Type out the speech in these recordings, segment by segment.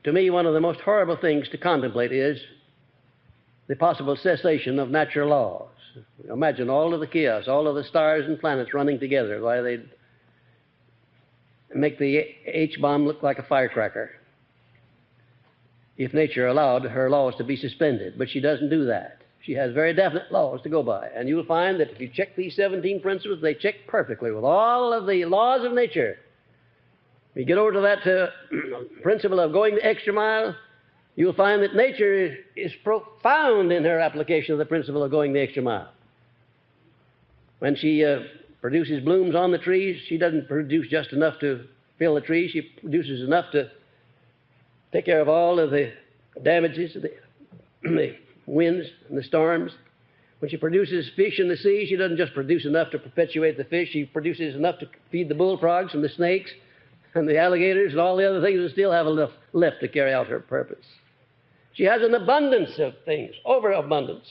to me, one of the most horrible things to contemplate is the possible cessation of natural laws. Imagine all of the chaos, all of the stars and planets running together. Why, they'd make the H-bomb look like a firecracker if nature allowed her laws to be suspended. But she doesn't do that. She has very definite laws to go by. And you'll find that if you check these 17 principles, they check perfectly with all of the laws of nature. If you get over to that principle of going the extra mile, you'll find that nature is profound in her application of the principle of going the extra mile. When she produces blooms on the trees, she doesn't produce just enough to fill the trees. She produces enough to take care of all of the damages, the winds and the storms. When she produces fish in the sea, she doesn't just produce enough to perpetuate the fish. She produces enough to feed the bullfrogs and the snakes and the alligators and all the other things that still have enough left to carry out her purpose. She has an abundance of things, overabundance.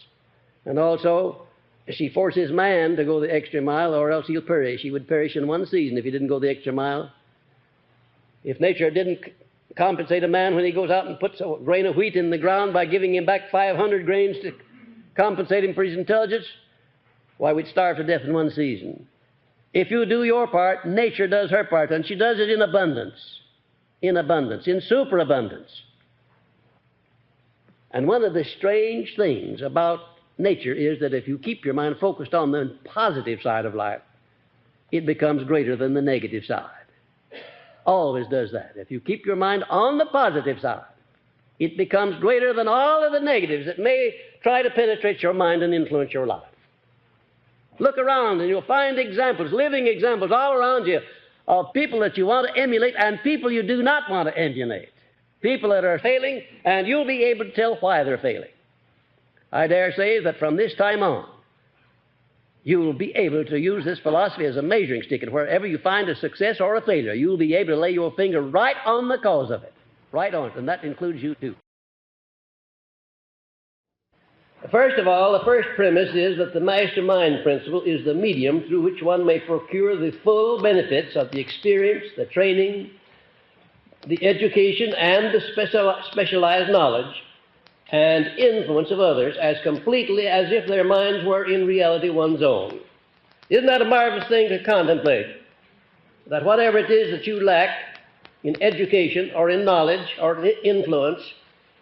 And also, she forces man to go the extra mile, or else he'll perish. He would perish in one season if he didn't go the extra mile. If nature didn't compensate a man when he goes out and puts a grain of wheat in the ground by giving him back 500 grains to compensate him for his intelligence, why, we'd starve to death in one season. If you do your part, nature does her part, and she does it in abundance, in superabundance. And one of the strange things about nature is that if you keep your mind focused on the positive side of life, it becomes greater than the negative side. Always does that. If you keep your mind on the positive side, it becomes greater than all of the negatives that may try to penetrate your mind and influence your life. Look around and you'll find examples, living examples all around you of people that you want to emulate and people you do not want to emulate. People that are failing, and you'll be able to tell why they're failing. I dare say that from this time on, you'll be able to use this philosophy as a measuring stick, and wherever you find a success or a failure, you'll be able to lay your finger right on the cause of it, right on it, and that includes you too. First of all, the first premise is that the mastermind principle is the medium through which one may procure the full benefits of the experience, the training, the education, and the specialized knowledge and influence of others as completely as if their minds were in reality one's own. Isn't that a marvelous thing to contemplate? That whatever it is that you lack in education or in knowledge or in influence,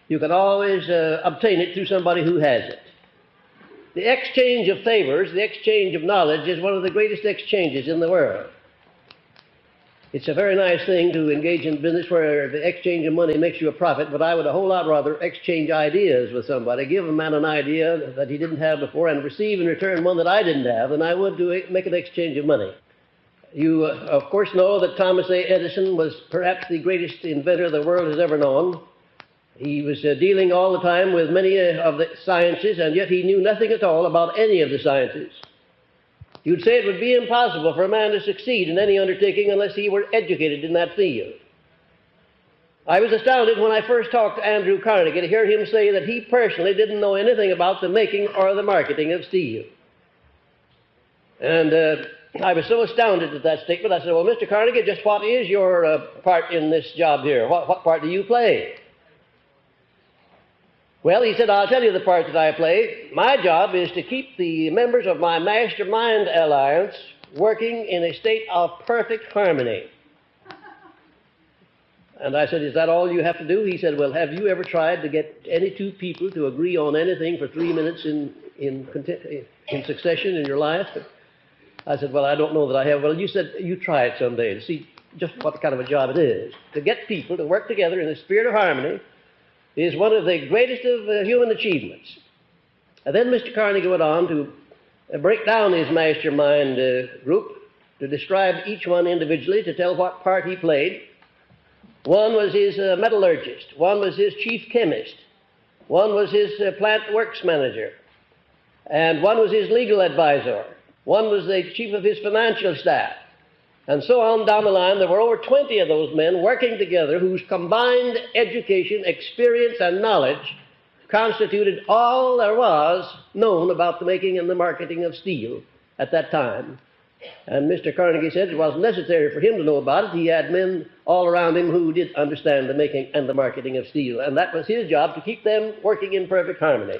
you can always obtain it through somebody who has it. The exchange of favors, the exchange of knowledge, is one of the greatest exchanges in the world. It's a very nice thing to engage in business where the exchange of money makes you a profit, but I would a whole lot rather exchange ideas with somebody, give a man an idea that he didn't have before, and receive in return one that I didn't have, than I would to make an exchange of money. You, of course, know that Thomas A. Edison was perhaps the greatest inventor the world has ever known. He was dealing all the time with many of the sciences, and yet he knew nothing at all about any of the sciences. You'd say it would be impossible for a man to succeed in any undertaking unless he were educated in that field. I was astounded when I first talked to Andrew Carnegie to hear him say that he personally didn't know anything about the making or the marketing of steel. And I was so astounded at that statement, I said, well, Mr. Carnegie, just what is your part in this job here? What part do you play? Well, he said, I'll tell you the part that I play. My job is to keep the members of my mastermind alliance working in a state of perfect harmony. And I said, is that all you have to do? He said, well, have you ever tried to get any two people to agree on anything for 3 minutes in succession in your life? I said, well, I don't know that I have. Well, you said you try it someday to see just what kind of a job it is. To get people to work together in a spirit of harmony is one of the greatest of human achievements. And then Mr. Carnegie went on to break down his mastermind group, to describe each one individually, to tell what part he played. One was his metallurgist, one was his chief chemist, one was his plant works manager, and one was his legal advisor, one was the chief of his financial staff. And so on down the line, there were over 20 of those men working together whose combined education, experience, and knowledge constituted all there was known about the making and the marketing of steel at that time. And Mr. Carnegie said it wasn't necessary for him to know about it. He had men all around him who did understand the making and the marketing of steel, and that was his job, to keep them working in perfect harmony.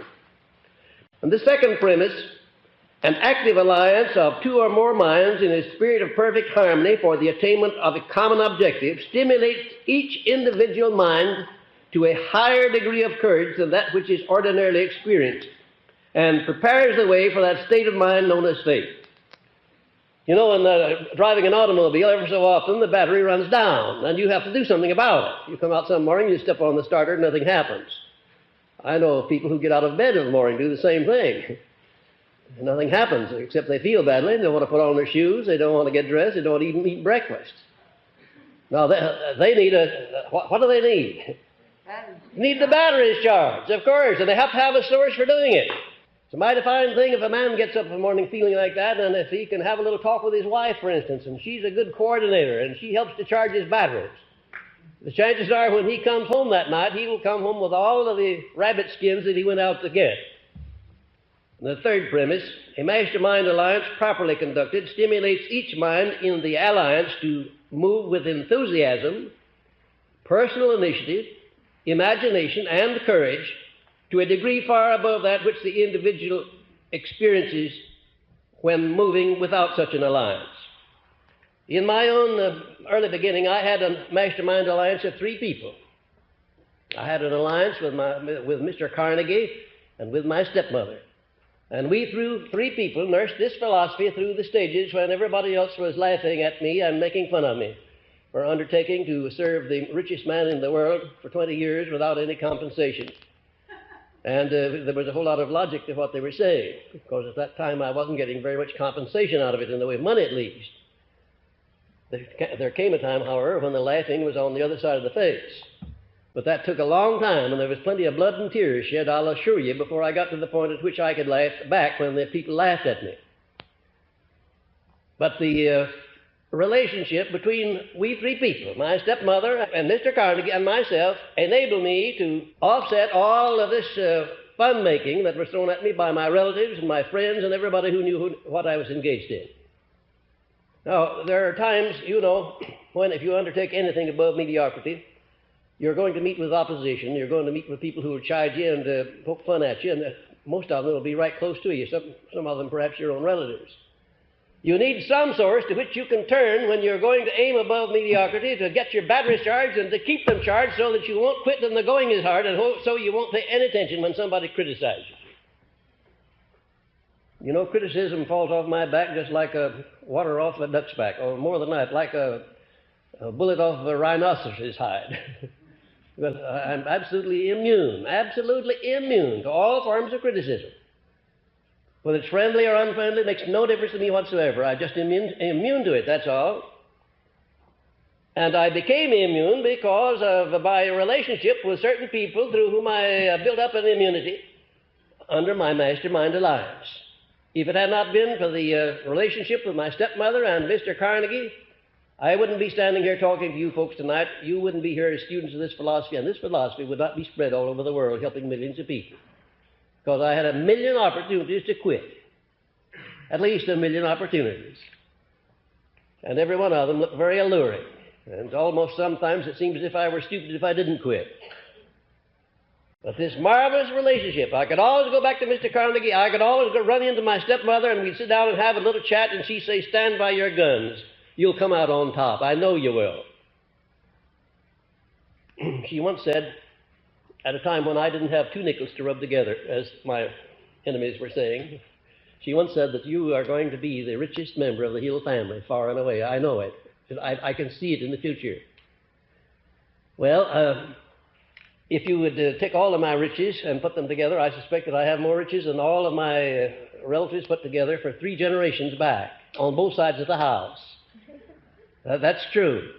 And the second premise, an active alliance of two or more minds in a spirit of perfect harmony for the attainment of a common objective, stimulates each individual mind to a higher degree of courage than that which is ordinarily experienced, and prepares the way for that state of mind known as faith. You know, in driving an automobile, every so often the battery runs down, and you have to do something about it. You come out some morning, you step on the starter, nothing happens. I know of people who get out of bed in the morning, do the same thing. Nothing happens, except they feel badly, they don't want to put on their shoes, they don't want to get dressed, they don't even eat breakfast. Now, they need what do they need? Need the batteries charged, of course, and they have to have a source for doing it. It's a mighty fine thing if a man gets up in the morning feeling like that, and if he can have a little talk with his wife, for instance, and she's a good coordinator, and she helps to charge his batteries. The chances are when he comes home that night, he will come home with all of the rabbit skins that he went out to get. And the third premise, a mastermind alliance properly conducted stimulates each mind in the alliance to move with enthusiasm, personal initiative, imagination, and courage to a degree far above that which the individual experiences when moving without such an alliance. In my own early beginning, I had a mastermind alliance of three people. I had an alliance with Mr. Carnegie and with my stepmother. And we, through three people, nursed this philosophy through the stages when everybody else was laughing at me and making fun of me for undertaking to serve the richest man in the world for 20 years without any compensation. And there was a whole lot of logic to what they were saying, because at that time I wasn't getting very much compensation out of it, in the way of money at least. There came a time, however, when the laughing was on the other side of the face. But that took a long time, and there was plenty of blood and tears shed, I'll assure you, before I got to the point at which I could laugh back when the people laughed at me. But the relationship between we three people, my stepmother and Mr. Carnegie and myself, enabled me to offset all of this fun-making that was thrown at me by my relatives and my friends and everybody who knew what I was engaged in. Now, there are times, you know, when if you undertake anything above mediocrity, you're going to meet with opposition, you're going to meet with people who will chide you and poke fun at you, and most of them will be right close to you, some of them perhaps your own relatives. You need some source to which you can turn when you're going to aim above mediocrity to get your batteries charged and to keep them charged so that you won't quit when the going is hard, and so you won't pay any attention when somebody criticizes you. You know, criticism falls off my back just like water off a duck's back, or more than that, like a bullet off a rhinoceros's hide. But I'm absolutely immune to all forms of criticism. Whether it's friendly or unfriendly, makes no difference to me whatsoever. I'm just immune to it, that's all. And I became immune because of my relationship with certain people through whom I built up an immunity under my mastermind alliance. If it had not been for the relationship with my stepmother and Mr. Carnegie, I wouldn't be standing here talking to you folks tonight. You wouldn't be here as students of this philosophy, and this philosophy would not be spread all over the world helping millions of people. Because I had a million opportunities to quit. At least a million opportunities. And every one of them looked very alluring. And almost sometimes it seems as if I were stupid if I didn't quit. But this marvelous relationship, I could always go back to Mr. Carnegie, I could always go run into my stepmother, and we'd sit down and have a little chat, and she'd say, "Stand by your guns. You'll come out on top. I know you will." She once said, at a time when I didn't have two nickels to rub together, as my enemies were saying, she once said that you are going to be the richest member of the Hill family, far and away. I know it. I can see it in the future. Well, if you would take all of my riches and put them together, I suspect that I have more riches than all of my relatives put together for 3 generations back, on both sides of the house. That's true.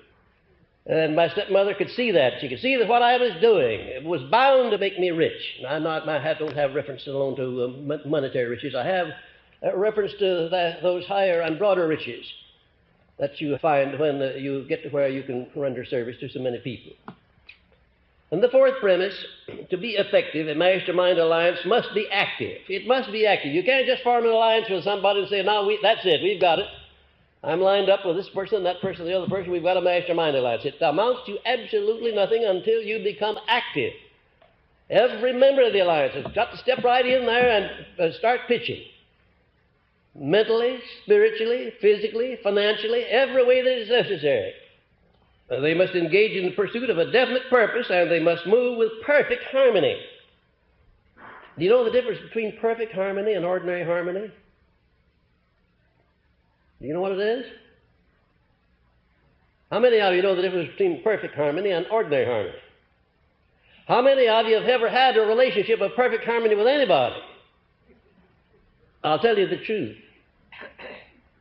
And my stepmother could see that. She could see that what I was doing, it was bound to make me rich. I don't have reference alone to monetary riches. I have reference to those higher and broader riches that you find when you get to where you can render service to so many people. And the fourth premise, to be effective, a mastermind alliance must be active. It must be active. You can't just form an alliance with somebody and say, "Now, that's it, we've got it." I'm lined up with this person, that person, the other person. We've got a mastermind alliance. It amounts to absolutely nothing until you become active. Every member of the alliance has got to step right in there and start pitching. Mentally, spiritually, physically, financially, every way that is necessary. They must engage in the pursuit of a definite purpose, and they must move with perfect harmony. Do you know the difference between perfect harmony and ordinary harmony? Do you know what it is? How many of you know the difference between perfect harmony and ordinary harmony? How many of you have ever had a relationship of perfect harmony with anybody? I'll tell you the truth.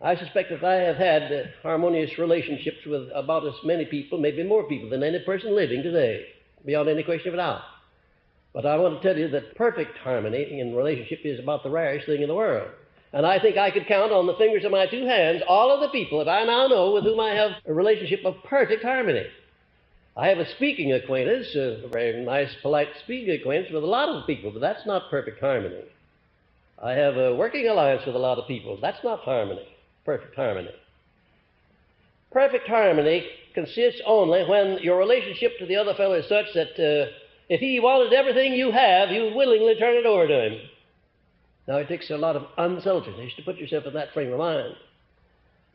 I suspect that I have had harmonious relationships with about as many people, maybe more people, than any person living today, beyond any question of doubt. But I want to tell you that perfect harmony in relationship is about the rarest thing in the world. And I think I could count on the fingers of my two hands all of the people that I now know with whom I have a relationship of perfect harmony. I have a speaking acquaintance, a very nice, polite speaking acquaintance with a lot of people, but that's not perfect harmony. I have a working alliance with a lot of people. That's not harmony, perfect harmony. Perfect harmony consists only when your relationship to the other fellow is such that if he wanted everything you have, you would willingly turn it over to him. Now, it takes a lot of unselfishness to put yourself in that frame of mind.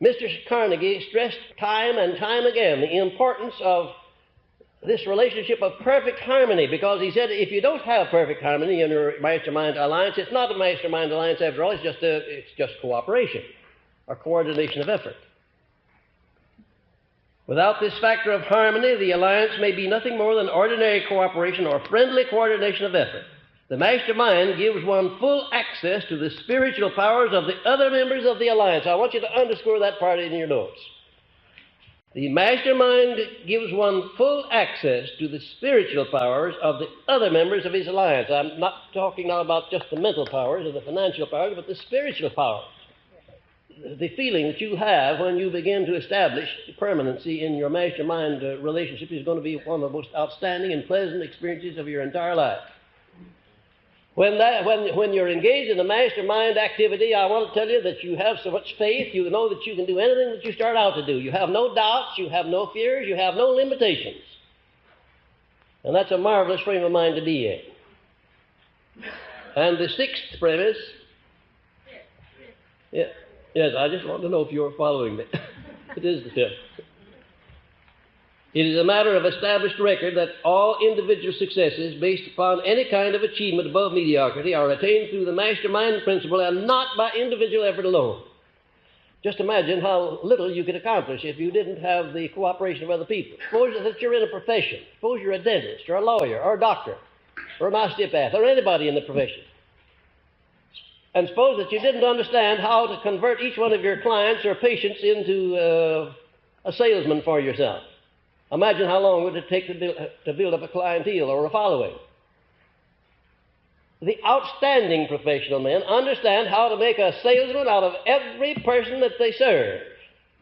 Mr. Carnegie stressed time and time again the importance of this relationship of perfect harmony, because he said if you don't have perfect harmony in your mastermind alliance, it's not a mastermind alliance after all, it's just cooperation or coordination of effort. Without this factor of harmony, the alliance may be nothing more than ordinary cooperation or friendly coordination of effort. The mastermind gives one full access to the spiritual powers of the other members of the alliance. I want you to underscore that part in your notes. The mastermind gives one full access to the spiritual powers of the other members of his alliance. I'm not talking now about just the mental powers or the financial powers, but the spiritual powers. The feeling that you have when you begin to establish permanency in your mastermind relationship is going to be one of the most outstanding and pleasant experiences of your entire life. When you're engaged in a mastermind activity, I want to tell you that you have so much faith, you know that you can do anything that you start out to do. You have no doubts, you have no fears, you have no limitations. And that's a marvelous frame of mind to be in. And the sixth premise, yes, I just want to know if you're following me. It is the fifth. It is a matter of established record that all individual successes based upon any kind of achievement above mediocrity are attained through the mastermind principle and not by individual effort alone. Just imagine how little you could accomplish if you didn't have the cooperation of other people. Suppose that you're in a profession. Suppose you're a dentist or a lawyer or a doctor or an osteopath or anybody in the profession. And suppose that you didn't understand how to convert each one of your clients or patients into a salesman for yourself. Imagine how long would it take to build up a clientele or a following. The outstanding professional men understand how to make a salesman out of every person that they serve.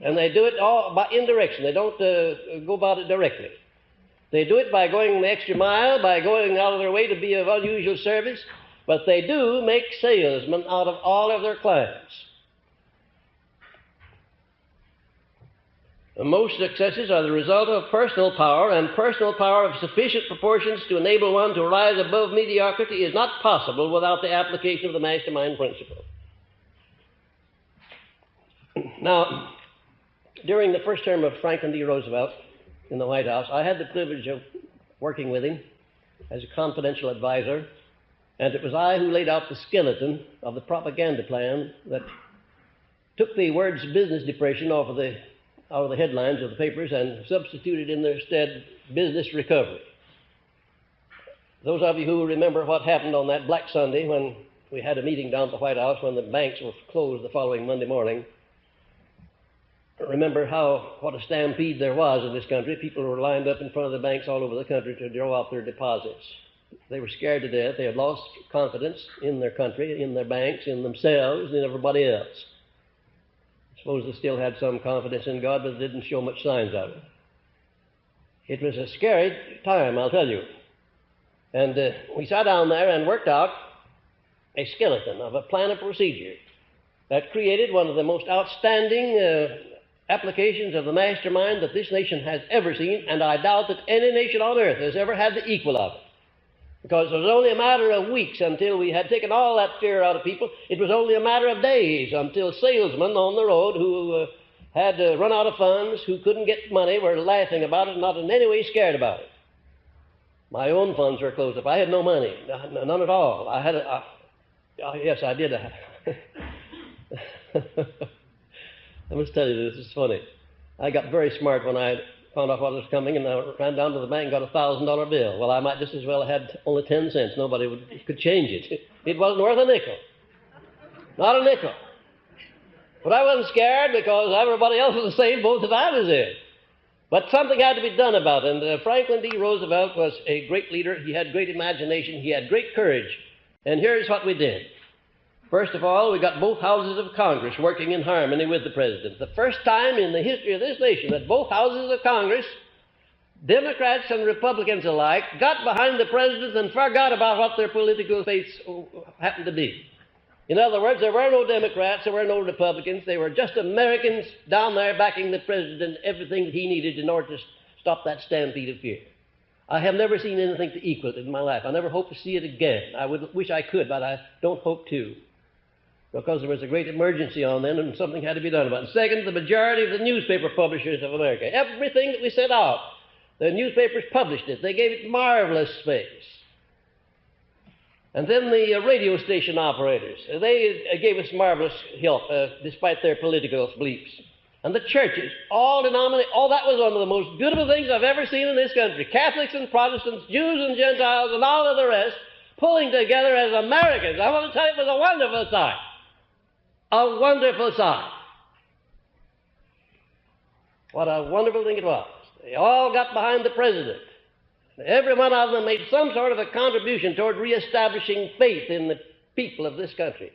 And they do it all by indirection. They don't go about it directly. They do it by going the extra mile, by going out of their way to be of unusual service, but they do make salesmen out of all of their clients. Most successes are the result of personal power, and personal power of sufficient proportions to enable one to rise above mediocrity is not possible without the application of the mastermind principle. Now, during the first term of Franklin D. Roosevelt in the White House, I had the privilege of working with him as a confidential advisor, and it was I who laid out the skeleton of the propaganda plan that took the words business depression out of the headlines of the papers and substituted in their stead business recovery. Those of you who remember what happened on that Black Sunday when we had a meeting down at the White House when the banks were closed the following Monday morning, remember what a stampede there was in this country. People were lined up in front of the banks all over the country to draw out their deposits. They were scared to death. They had lost confidence in their country, in their banks, in themselves, and in everybody else. I suppose they still had some confidence in God, but they didn't show much signs of it. It was a scary time, I'll tell you. And we sat down there and worked out a skeleton of a plan of procedure that created one of the most outstanding applications of the mastermind that this nation has ever seen, and I doubt that any nation on earth has ever had the equal of it. Because it was only a matter of weeks until we had taken all that fear out of people. It was only a matter of days until salesmen on the road who had run out of funds, who couldn't get money, were laughing about it, not in any way scared about it. My own funds were closed up. I had no money, none at all. I had yes, I did. I must tell you, this is funny. I got very smart when I found out what was coming, and I ran down to the bank and got a $1,000 bill. Well, I might just as well have had only 10 cents. Nobody could change it. It wasn't worth a nickel. Not a nickel. But I wasn't scared because everybody else was in the same boat that I was in. But something had to be done about it, and Franklin D. Roosevelt was a great leader. He had great imagination. He had great courage. And here's what we did. First of all, we got both houses of Congress working in harmony with the President. The first time in the history of this nation that both houses of Congress, Democrats and Republicans alike, got behind the President and forgot about what their political faiths happened to be. In other words, there were no Democrats, there were no Republicans. They were just Americans down there backing the President and everything that he needed in order to stop that stampede of fear. I have never seen anything to equal it in my life. I never hope to see it again. I would wish I could, but I don't hope to, because there was a great emergency on then and something had to be done about it. Second, the majority of the newspaper publishers of America, everything that we sent out, the newspapers published it. They gave it marvelous space. And then the radio station operators, they gave us marvelous help despite their political beliefs. And the churches, all denominations, that was one of the most beautiful things I've ever seen in this country. Catholics and Protestants, Jews and Gentiles, and all of the rest, pulling together as Americans. I want to tell you, it was a wonderful sight. A wonderful sight. What a wonderful thing it was. They all got behind the President. Every one of them made some sort of a contribution toward reestablishing faith in the people of this country.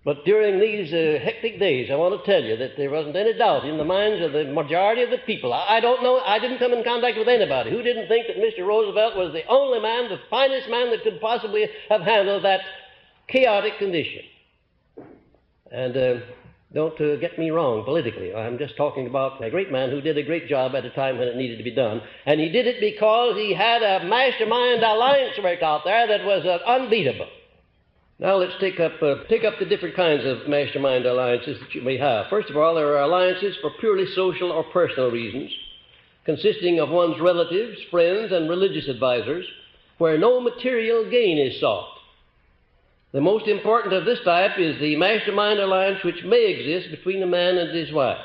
But during these hectic days, I want to tell you that there wasn't any doubt in the minds of the majority of the people. I don't know, I didn't come in contact with anybody who didn't think that Mr. Roosevelt was the only man, the finest man that could possibly have handled that chaotic condition. And don't get me wrong politically. I'm just talking about a great man who did a great job at a time when it needed to be done. And he did it because he had a mastermind alliance worked out there that was unbeatable. Now let's take up the different kinds of mastermind alliances that you may have. First of all, there are alliances for purely social or personal reasons, consisting of one's relatives, friends, and religious advisors, where no material gain is sought. The most important of this type is the mastermind alliance which may exist between a man and his wife.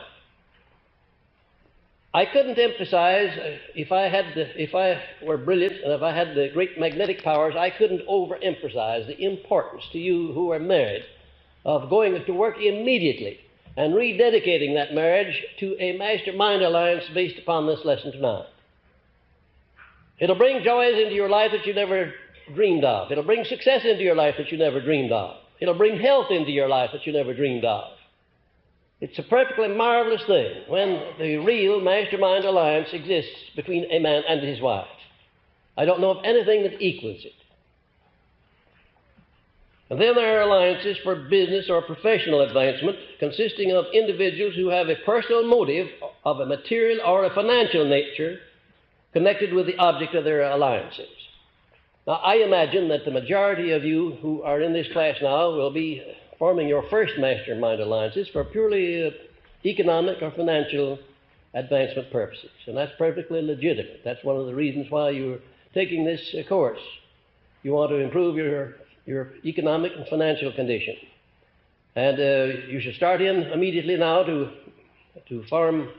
I couldn't emphasize, if I were brilliant and if I had the great magnetic powers, I couldn't overemphasize the importance to you who are married of going to work immediately and rededicating that marriage to a mastermind alliance based upon this lesson tonight. It'll bring joys into your life that you never dreamed of. It'll bring success into your life that you never dreamed of. It'll bring health into your life that you never dreamed of. It's a perfectly marvelous thing when the real mastermind alliance exists between a man and his wife. I don't know of anything that equals it. And then there are alliances for business or professional advancement, consisting of individuals who have a personal motive of a material or a financial nature connected with the object of their alliances. Now, I imagine that the majority of you who are in this class now will be forming your first mastermind alliances for purely economic or financial advancement purposes. And that's perfectly legitimate. That's one of the reasons why you're taking this course. You want to improve your economic and financial condition. And you should start in immediately now to form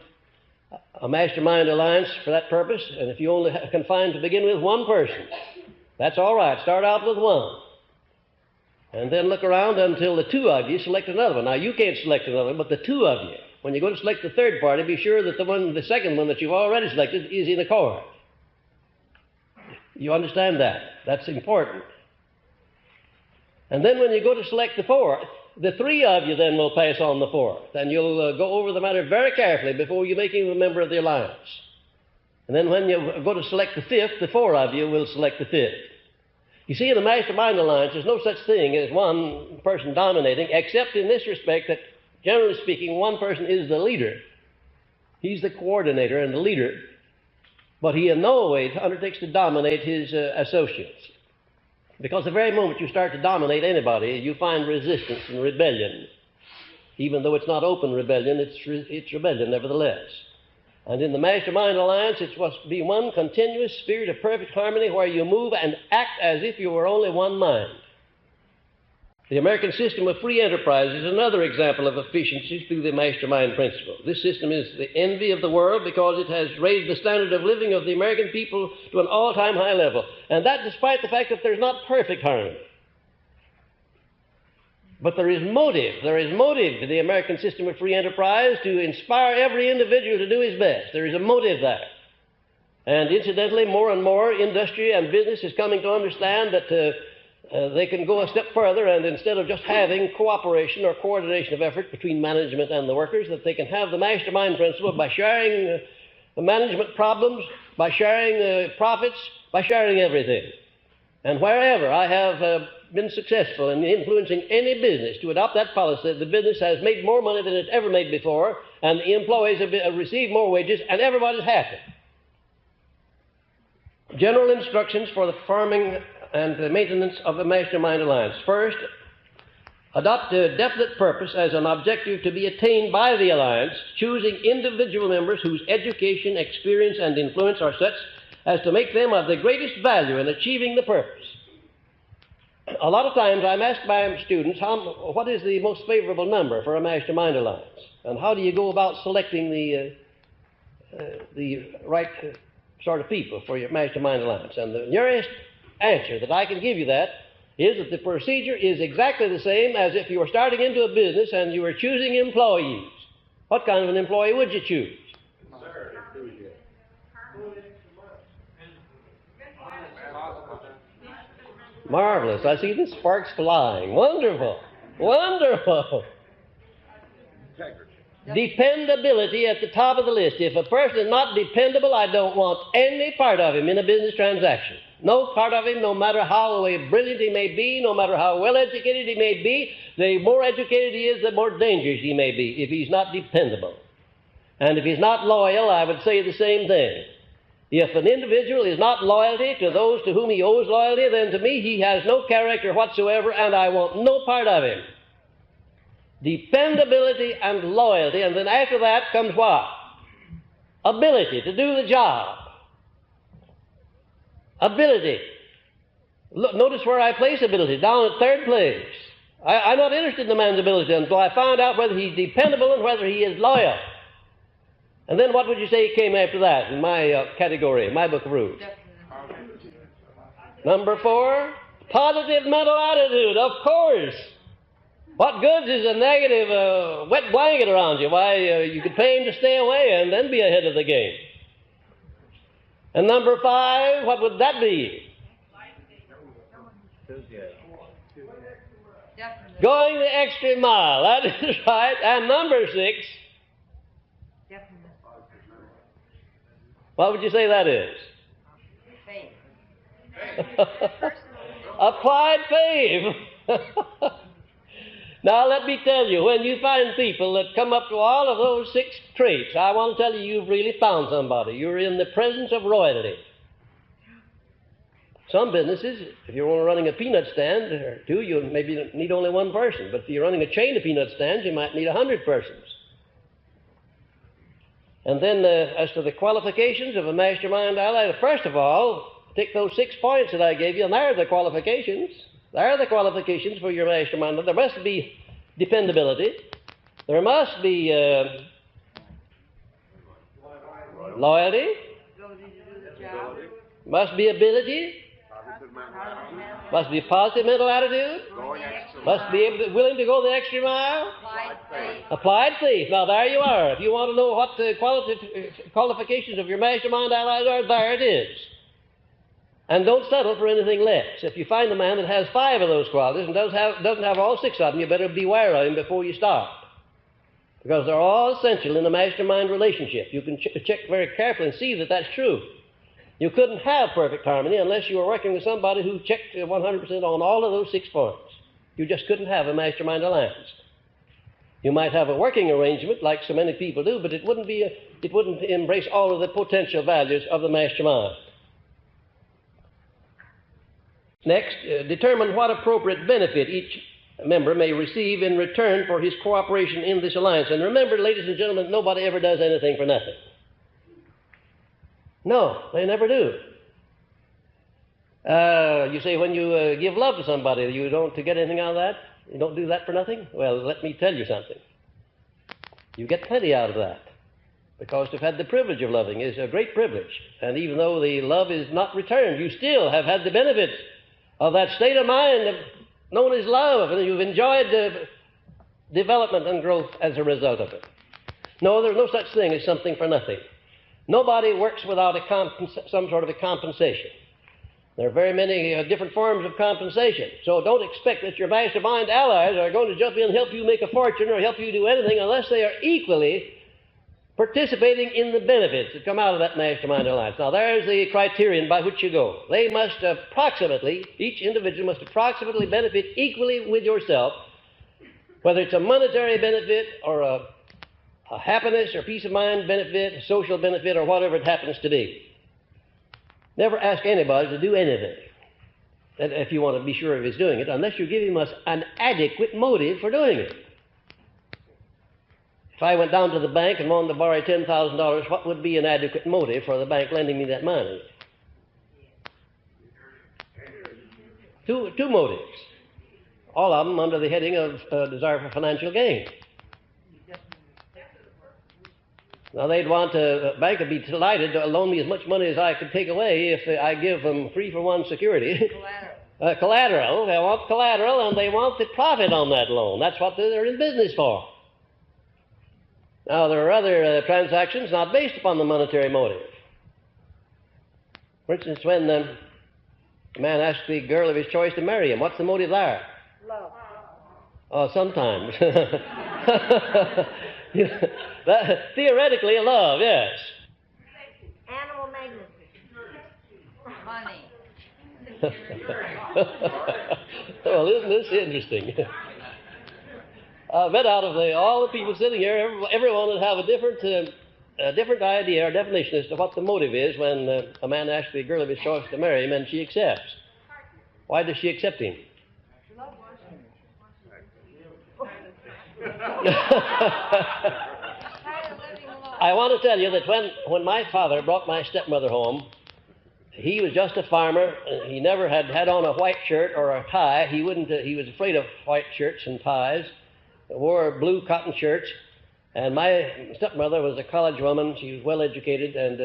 a mastermind alliance for that purpose. And if you only can find to begin with one person, that's all right. Start out with one. And then look around until the two of you select another one. Now, you can't select another one, but the two of you. When you go to select the third party, be sure that the second one that you've already selected is in accord. You understand that? That's important. And then when you go to select the fourth, the three of you then will pass on the fourth. And you'll go over the matter very carefully before you make him a member of the alliance. And then when you go to select the fifth, the four of you will select the fifth. You see, in the mastermind alliance, there's no such thing as one person dominating, except in this respect that Generally speaking, one person is the leader. He's the coordinator and the leader, but he in no way undertakes to dominate his associates. Because the very moment you start to dominate anybody, you find resistance and rebellion. Even though it's not open rebellion, it's rebellion nevertheless. And in the Mastermind Alliance, it must be one continuous spirit of perfect harmony where you move and act as if you were only one mind. The American system of free enterprise is another example of efficiency through the Mastermind principle. This system is the envy of the world because it has raised the standard of living of the American people to an all-time high level. And that despite the fact that there's not perfect harmony. But there is motive. There is motive to the American system of free enterprise to inspire every individual to do his best. There is a motive there. And incidentally, more and more industry and business is coming to understand that they can go a step further, and instead of just having cooperation or coordination of effort between management and the workers, that they can have the Mastermind principle by sharing the management problems, by sharing profits, by sharing everything. And wherever I have been successful in influencing any business to adopt that policy, the business has made more money than it's ever made before, and the employees have received more wages, and everybody's happy. General instructions for the forming and the maintenance of the Mastermind Alliance. First, adopt a definite purpose as an objective to be attained by the Alliance, choosing individual members whose education, experience, and influence are such as to make them of the greatest value in achieving the purpose. A lot of times I'm asked by students, what is the most favorable number for a Mastermind Alliance? And how do you go about selecting the right sort of people for your Mastermind Alliance? And the nearest answer that I can give you that is that the procedure is exactly the same as if you were starting into a business and you were choosing employees. What kind of an employee would you choose? Marvelous. I see the sparks flying. Wonderful. Wonderful. Dependability at the top of the list. If a person is not dependable, I don't want any part of him in a business transaction. No part of him, no matter how brilliant he may be, no matter how well educated he may be, the more educated he is, the more dangerous he may be if he's not dependable. And if he's not loyal, I would say the same thing. If an individual is not loyalty to those to whom he owes loyalty, then to me he has no character whatsoever, and I want no part of him. Dependability and loyalty, and then after that comes what? Ability to do the job. Ability. Look, notice where I place ability, down at third place. I'm not interested in the man's ability until I find out whether he's dependable and whether he is loyal. And then what would you say came after that in my category, my book of rules? Number 4, positive mental attitude, of course. What good is a negative wet blanket around you? Why, you could pay him to stay away and then be ahead of the game. And number 5, what would that be? Going the extra mile, that is right. And number 6, what would you say that is? Faith. Applied faith. Now let me tell you, when you find people that come up to all of those 6 traits, I want to tell you, you've really found somebody. You're in the presence of royalty. Some businesses, if you're running a peanut stand or 2, you maybe need only 1 person. But if you're running a chain of peanut stands, you might need 100 persons. And then as to the qualifications of a Mastermind ally, first of all, take those 6 points that I gave you, and there are the qualifications. There are the qualifications for your Mastermind. There must be dependability. There must be loyalty. Must be ability. Must be positive mental attitude. Must be willing to go the extra mile. Applied faith. Now there you are. If you want to know what the qualifications of your Mastermind allies are, there it is. And don't settle for anything less. If you find a man that has 5 of those qualities and doesn't have all 6 of them, you better beware of him before you start. Because they're all essential in a Mastermind relationship. You can check very carefully and see that that's true. You couldn't have perfect harmony unless you were working with somebody who checked 100% on all of those 6 points. You just couldn't have a Mastermind alliance. You might have a working arrangement like so many people do, but it wouldn't embrace all of the potential values of the mastermind. Next, determine what appropriate benefit each member may receive in return for his cooperation in this alliance. And remember, ladies and gentlemen, nobody ever does anything for nothing. No, they never do. You say when you give love to somebody, you don't get anything out of that? You don't do that for nothing? Well, let me tell you something. You get plenty out of that. Because to have had the privilege of loving is a great privilege. And even though the love is not returned, you still have had the benefit of that state of mind known as love, and you've enjoyed development and growth as a result of it. No, there's no such thing as something for nothing. Nobody works without some sort of a compensation. There are very many different forms of compensation. So don't expect that your mastermind allies are going to jump in and help you make a fortune or help you do anything unless they are equally participating in the benefits that come out of that mastermind alliance. Now, there's the criterion by which you go. They must approximately, each individual must approximately benefit equally with yourself, whether it's a monetary benefit or a happiness or peace of mind benefit, a social benefit, or whatever it happens to be. Never ask anybody to do anything, if you want to be sure of his doing it, unless you give him an adequate motive for doing it. If I went down to the bank and wanted to borrow $10,000, what would be an adequate motive for the bank lending me that money? Two motives. All of them under the heading of desire for financial gain. Now, the bank would be delighted to loan me as much money as I could take away if I give them 3-for-1 security. Collateral. They want collateral, and they want the profit on that loan. That's what they're in business for. Now, there are other transactions not based upon the monetary motive. For instance, when a man asks the girl of his choice to marry him, what's the motive there? Love. Oh, sometimes. Theoretically, love, yes. Animal magnetism. Money. Well, isn't this interesting? I bet out of all the people sitting here, everyone would have a different idea or definition as to what the motive is when a man asks the girl of his choice to marry him and she accepts. Why does she accept him? I want to tell you that when my father brought my stepmother home, he was just a farmer. He never had on a white shirt or a tie. He was afraid of white shirts and ties. Wore blue cotton shirts, and my stepmother was a college woman. She was well educated, and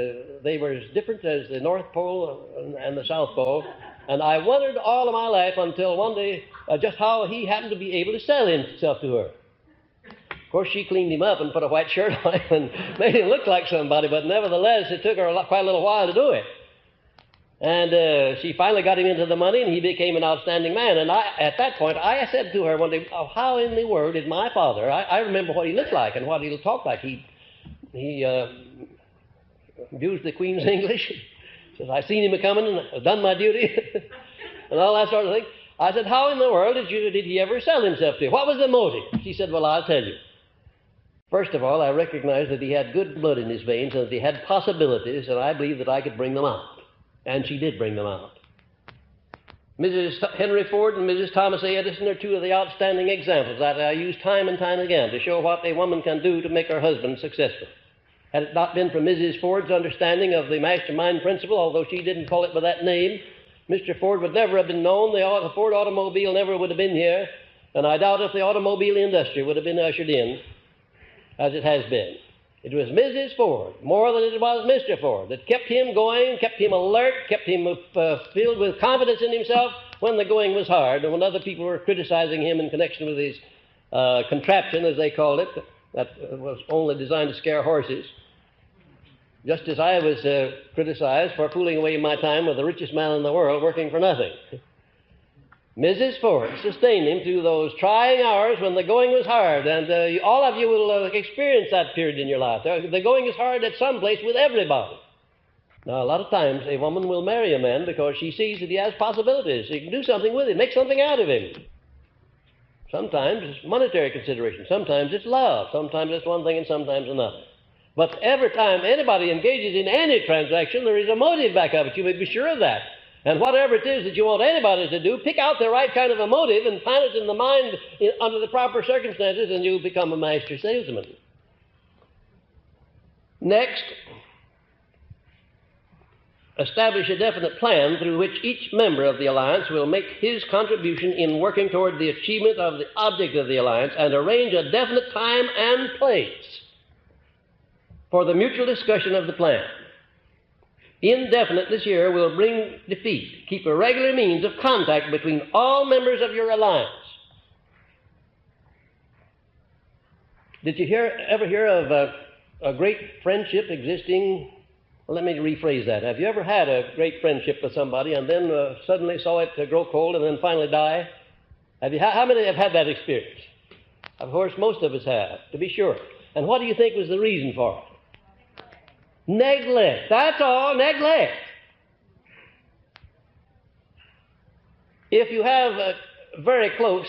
they were as different as the North Pole and the South Pole. And I wondered all of my life until one day just how he happened to be able to sell himself to her. Of course, she cleaned him up and put a white shirt on him and made him look like somebody, but nevertheless, it took her quite a little while to do it. And she finally got him into the money, and he became an outstanding man. And at that point, I said to her one day, oh, how in the world did my father, I remember what he looked like and what he talked like. He used the Queen's English. Says, I seen him a-coming and I've done my duty, and all that sort of thing. I said, how in the world did he ever sell himself to you? What was the motive? She said, well, I'll tell you. First of all, I recognized that he had good blood in his veins and that he had possibilities, and I believed that I could bring them out. And she did bring them out. Mrs. Henry Ford and Mrs. Thomas A. Edison are two of the outstanding examples that I use time and time again to show what a woman can do to make her husband successful. Had it not been for Mrs. Ford's understanding of the mastermind principle, although she didn't call it by that name, Mr. Ford would never have been known, the Ford automobile never would have been here, and I doubt if the automobile industry would have been ushered in as it has been. It was Mrs. Ford, more than it was Mr. Ford, that kept him going, kept him alert, kept him filled with confidence in himself when the going was hard, and when other people were criticizing him in connection with his contraption, as they called it, that was only designed to scare horses. Just as I was criticized for fooling away my time with the richest man in the world working for nothing. Mrs. Ford sustained him through those trying hours when the going was hard, and all of you will experience that period in your life. The going is hard at some place with everybody. Now, a lot of times a woman will marry a man because she sees that he has possibilities. She can do something with him, make something out of him. Sometimes it's monetary consideration. Sometimes it's love. Sometimes it's one thing and sometimes another. But every time anybody engages in any transaction, there is a motive back of it. You may be sure of that. And whatever it is that you want anybody to do, pick out the right kind of a motive and find it in the mind under the proper circumstances, and you'll become a master salesman. Next, establish a definite plan through which each member of the alliance will make his contribution in working toward the achievement of the object of the alliance, and arrange a definite time and place for the mutual discussion of the plan. Indefiniteness here will bring defeat. Keep a regular means of contact between all members of your alliance. Did you ever hear of a great friendship existing? Well, let me rephrase that. Have you ever had a great friendship with somebody and then suddenly saw it grow cold and then finally die? How many have had that experience? Of course, most of us have, to be sure. And what do you think was the reason for it? Neglect. That's all, neglect. If you have very close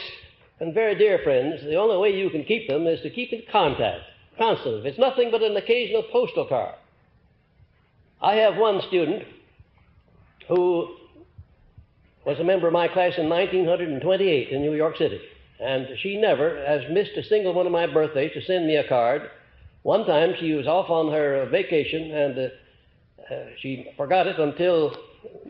and very dear friends, the only way you can keep them is to keep in contact, constantly. It's nothing but an occasional postal card. I have one student who was a member of my class in 1928 in New York City, and she never has missed a single one of my birthdays to send me a card. One time she was off on her vacation, and she forgot it until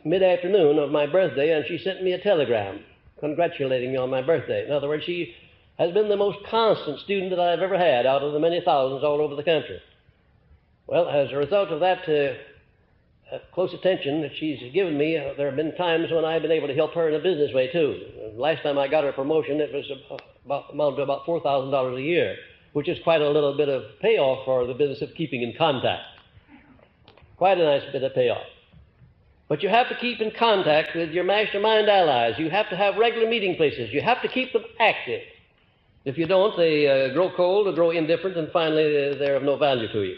mid-afternoon of my birthday, and she sent me a telegram congratulating me on my birthday. In other words, she has been the most constant student that I've ever had out of the many thousands all over the country. Well, as a result of that close attention that she's given me, there have been times when I've been able to help her in a business way, too. Last time I got her a promotion, it was amounted to about $4,000 a year, which is quite a little bit of payoff for the business of keeping in contact. Quite a nice bit of payoff. But you have to keep in contact with your mastermind allies. You have to have regular meeting places. You have to keep them active. If you don't, they grow cold or grow indifferent, and finally they're of no value to you.